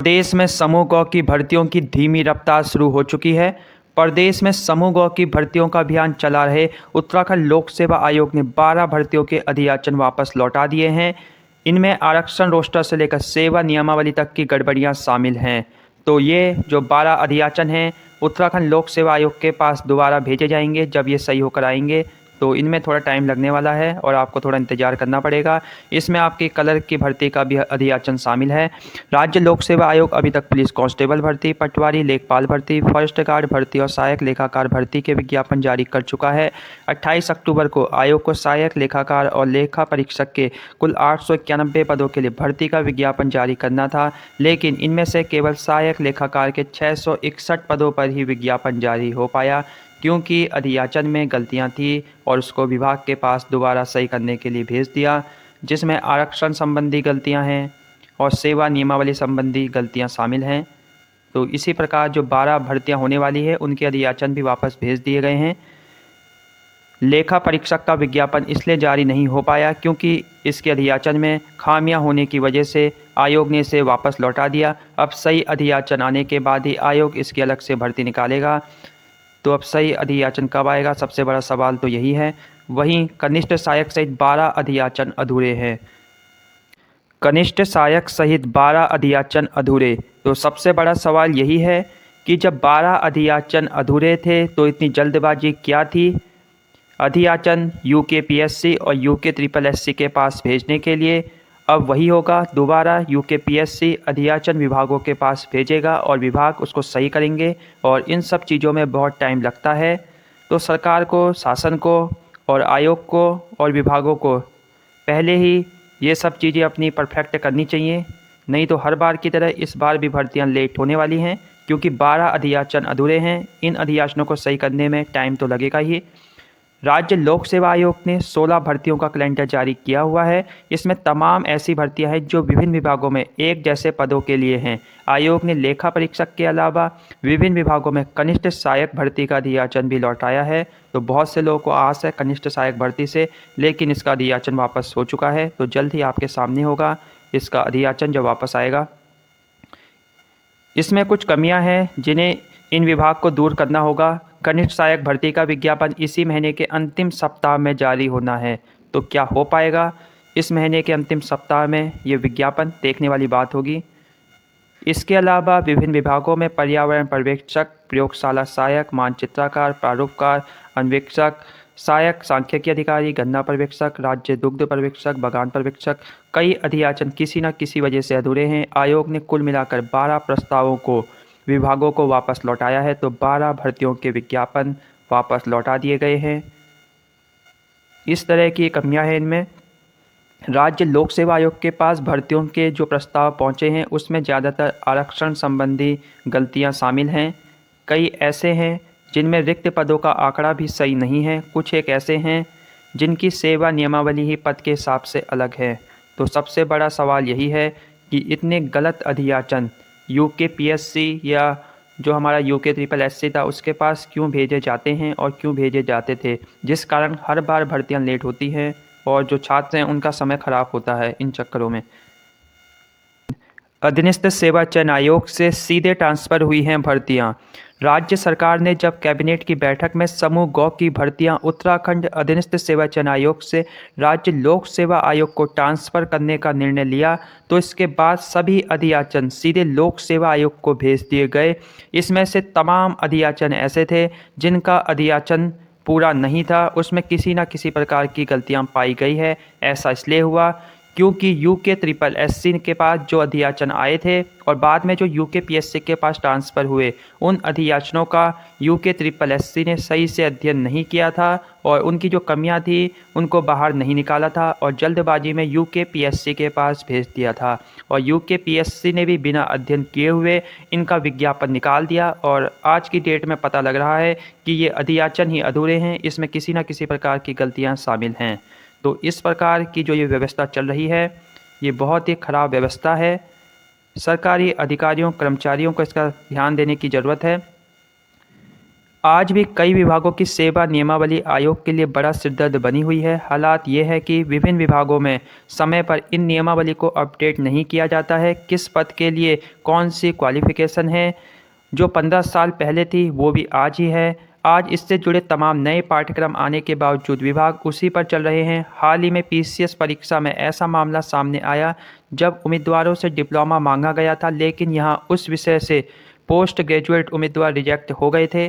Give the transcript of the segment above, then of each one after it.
प्रदेश में समूह ग की भर्तियों की धीमी रफ्तार शुरू हो चुकी है। प्रदेश में समूह ग की भर्तियों का अभियान चला रहे उत्तराखंड लोक सेवा आयोग ने 12 भर्तियों के अधियाचन वापस लौटा दिए हैं। इनमें आरक्षण रोस्टर से लेकर सेवा नियमावली तक की गड़बड़ियां शामिल हैं। तो ये जो 12 अधियाचन हैं उत्तराखंड लोक सेवा आयोग के पास दोबारा भेजे जाएंगे। जब ये सही होकर आएंगे तो इनमें थोड़ा टाइम लगने वाला है और आपको थोड़ा इंतजार करना पड़ेगा। इसमें आपकी कलर की भर्ती का भी अधियाचन शामिल है। राज्य लोक सेवा आयोग अभी तक पुलिस कांस्टेबल भर्ती, पटवारी, लेखपाल भर्ती, फॉरेस्ट गार्ड भर्ती और सहायक लेखाकार भर्ती के विज्ञापन जारी कर चुका है। 28 अक्टूबर को आयोग को सहायक लेखाकार और लेखा परीक्षक के कुल 891 पदों के लिए भर्ती का विज्ञापन जारी करना था, लेकिन इनमें से केवल सहायक लेखाकार के 661 पदों पर ही विज्ञापन जारी हो पाया, क्योंकि अधियाचन में गलतियां थी और उसको विभाग के पास दोबारा सही करने के लिए भेज दिया, जिसमें आरक्षण संबंधी गलतियां हैं और सेवा नियमावली संबंधी गलतियां शामिल हैं। तो इसी प्रकार जो 12 भर्तियां होने वाली है उनके अधियाचन भी वापस भेज दिए गए हैं। लेखा परीक्षक का विज्ञापन इसलिए जारी नहीं हो पाया क्योंकि इसके अधियाचन में खामियां होने की वजह से आयोग ने इसे वापस लौटा दिया। अब सही अधियाचन आने के बाद ही आयोग इसकी अलग से भर्ती निकालेगा। तो अब सही अधियाचन कब आएगा, सबसे बड़ा सवाल तो यही है। वहीं कनिष्ठ सहायक सहित 12 अधियाचन अधूरे हैं। कनिष्ठ सहायक सहित 12 अधियाचन अधूरे, तो सबसे बड़ा सवाल यही है कि जब 12 अधियाचन अधूरे थे तो इतनी जल्दबाजी क्या थी। अधियाचन यूकेपीएससी और यूके ट्रिपल एससी के पास भेजने के लिए अब वही होगा, दोबारा यूकेपीएससी अधियाचन विभागों के पास भेजेगा और विभाग उसको सही करेंगे और इन सब चीज़ों में बहुत टाइम लगता है। तो सरकार को, शासन को और आयोग को और विभागों को पहले ही ये सब चीज़ें अपनी परफेक्ट करनी चाहिए, नहीं तो हर बार की तरह इस बार भी भर्तियां लेट होने वाली हैं, क्योंकि 12 अधियाचन अधूरे हैं। इन अधियाचनों को सही करने में टाइम तो लगेगा ही। राज्य लोक सेवा आयोग ने 16 भर्तियों का कैलेंडर जारी किया हुआ है। इसमें तमाम ऐसी भर्तियां हैं जो विभिन्न विभागों में एक जैसे पदों के लिए हैं। आयोग ने लेखा परीक्षक के अलावा विभिन्न विभागों में कनिष्ठ सहायक भर्ती का अधियाचन भी लौटाया है। तो बहुत से लोगों को आस है कनिष्ठ सहायक भर्ती से, लेकिन इसका अधियाचन वापस हो चुका है। तो जल्द ही आपके सामने होगा इसका अधियाचन जब वापस आएगा। इसमें कुछ कमियां हैं जिन्हें इन विभाग को दूर करना होगा। कनिष्ठ सहायक भर्ती का विज्ञापन इसी महीने के अंतिम सप्ताह में जारी होना है। तो क्या हो पाएगा इस महीने के अंतिम सप्ताह में ये विज्ञापन, देखने वाली बात होगी। इसके अलावा विभिन्न विभागों में पर्यावरण पर्यवेक्षक, प्रयोगशाला सहायक, मानचित्रकार, प्रारूपकार, अन्वेषक, सहायक सांख्यिकी अधिकारी, गन्ना पर्यवेक्षक, राज्य दुग्ध पर्यवेक्षक, बागान पर्यवेक्षक, कई अधियाचन किसी न किसी वजह से अधूरे हैं। आयोग ने कुल मिलाकर 12 प्रस्तावों को विभागों को वापस लौटाया है। तो 12 भर्तियों के विज्ञापन वापस लौटा दिए गए हैं। इस तरह की कमियां हैं इनमें। राज्य लोक सेवा आयोग के पास भर्तियों के जो प्रस्ताव पहुंचे हैं उसमें ज़्यादातर आरक्षण संबंधी गलतियां शामिल हैं। कई ऐसे हैं जिनमें रिक्त पदों का आंकड़ा भी सही नहीं है। कुछ एक ऐसे हैं जिनकी सेवा नियमावली ही पद के हिसाब से अलग है। तो सबसे बड़ा सवाल यही है कि इतने गलत अधियाचन यूकेपीएससी या जो हमारा यूके ट्रिपल एससी था उसके पास क्यों भेजे जाते हैं और क्यों भेजे जाते थे, जिस कारण हर बार भर्तियां लेट होती हैं और जो छात्र हैं उनका समय खराब होता है इन चक्करों में। अधीनस्थ सेवा चयन आयोग से सीधे ट्रांसफ़र हुई हैं भर्तियां। राज्य सरकार ने जब कैबिनेट की बैठक में समूह ग की भर्तियां उत्तराखंड अधीनस्थ सेवा चयन आयोग से राज्य लोक सेवा आयोग को ट्रांसफ़र करने का निर्णय लिया, तो इसके बाद सभी अधियाचन सीधे लोक सेवा आयोग को भेज दिए गए। इसमें से तमाम अधियाचन ऐसे थे जिनका अधियाचन पूरा नहीं था, उसमें किसी न किसी प्रकार की गलतियां पाई गई है। ऐसा इसलिए हुआ क्योंकि यूके ट्रिपल एससी के पास जो अधियाचन आए थे और बाद में जो यूके पीएससी के पास ट्रांसफ़र हुए, उन अधियाचनों का यूके ट्रिपल एससी ने सही से अध्ययन नहीं किया था और उनकी जो कमियां थी उनको बाहर नहीं निकाला था और जल्दबाजी में यूके पीएससी के पास भेज दिया था। और यूके पीएससी ने भी बिना अध्ययन किए हुए इनका विज्ञापन निकाल दिया और आज की डेट में पता लग रहा है कि ये अधियाचन ही अधूरे हैं, इसमें किसी न किसी प्रकार की गलतियाँ शामिल हैं। तो इस प्रकार की जो ये व्यवस्था चल रही है ये बहुत ही ख़राब व्यवस्था है। सरकारी अधिकारियों, कर्मचारियों को इसका ध्यान देने की ज़रूरत है। आज भी कई विभागों की सेवा नियमावली आयोग के लिए बड़ा सिरदर्द बनी हुई है। हालात ये है कि विभिन्न विभागों में समय पर इन नियमावली को अपडेट नहीं किया जाता है। किस पद के लिए कौन सी क्वालिफिकेशन है, जो 15 साल पहले थी वो भी आज ही है। आज इससे जुड़े तमाम नए पाठ्यक्रम आने के बावजूद विभाग उसी पर चल रहे हैं। हाल ही में पीसीएस परीक्षा में ऐसा मामला सामने आया जब उम्मीदवारों से डिप्लोमा मांगा गया था, लेकिन यहां उस विषय से पोस्ट ग्रेजुएट उम्मीदवार रिजेक्ट हो गए थे।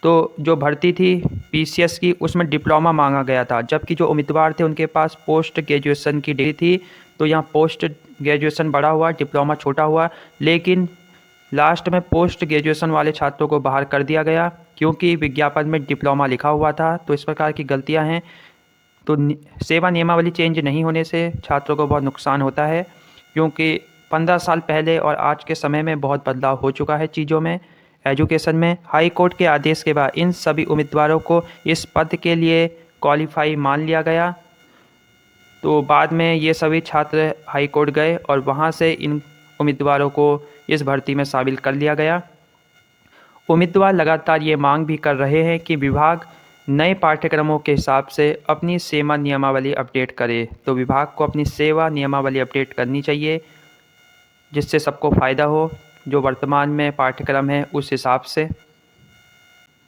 तो जो भर्ती थी पीसीएस की उसमें डिप्लोमा मांगा गया था, जबकि जो उम्मीदवार थे उनके पास पोस्ट ग्रेजुएशन की डिग्री थी। तो यहाँ पोस्ट ग्रेजुएशन बड़ा हुआ, डिप्लोमा छोटा हुआ, लेकिन लास्ट में पोस्ट ग्रेजुएशन वाले छात्रों को बाहर कर दिया गया क्योंकि विज्ञापन में डिप्लोमा लिखा हुआ था। तो इस प्रकार की गलतियां हैं। तो सेवा नियमावली चेंज नहीं होने से छात्रों को बहुत नुकसान होता है, क्योंकि 15 साल पहले और आज के समय में बहुत बदलाव हो चुका है चीज़ों में, एजुकेशन में। हाई कोर्ट के आदेश के बाद इन सभी उम्मीदवारों को इस पद के लिए क्वालिफाई मान लिया गया। तो बाद में ये सभी छात्र हाई कोर्ट गए और वहाँ से इन उम्मीदवारों को इस भर्ती में शामिल कर लिया गया। उम्मीदवार लगातार ये मांग भी कर रहे हैं कि विभाग नए पाठ्यक्रमों के हिसाब से अपनी सेवा नियमावली अपडेट करे। तो विभाग को अपनी सेवा नियमावली अपडेट करनी चाहिए, जिससे सबको फ़ायदा हो, जो वर्तमान में पाठ्यक्रम है उस हिसाब से।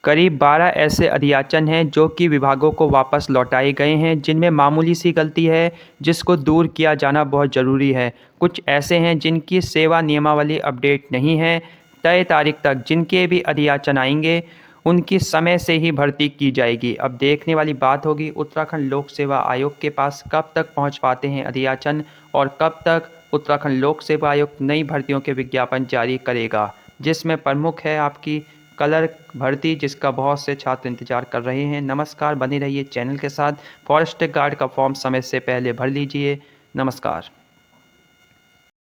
करीब 12 ऐसे अधियाचन हैं जो कि विभागों को वापस लौटाए गए हैं, जिनमें मामूली सी गलती है जिसको दूर किया जाना बहुत ज़रूरी है। कुछ ऐसे हैं जिनकी सेवा नियमावली अपडेट नहीं है। तय तारीख तक जिनके भी अधियाचन आएंगे उनकी समय से ही भर्ती की जाएगी। अब देखने वाली बात होगी उत्तराखंड लोक सेवा आयोग के पास कब तक पहुंच पाते हैं अधियाचन, और कब तक उत्तराखंड लोक सेवा आयोग नई भर्तियों के विज्ञापन जारी करेगा, जिसमें प्रमुख है आपकी क्लर्क भर्ती, जिसका बहुत से छात्र इंतजार कर रहे हैं। नमस्कार, बने रहिए चैनल के साथ। फॉरेस्ट गार्ड का फॉर्म समय से पहले भर लीजिए। नमस्कार।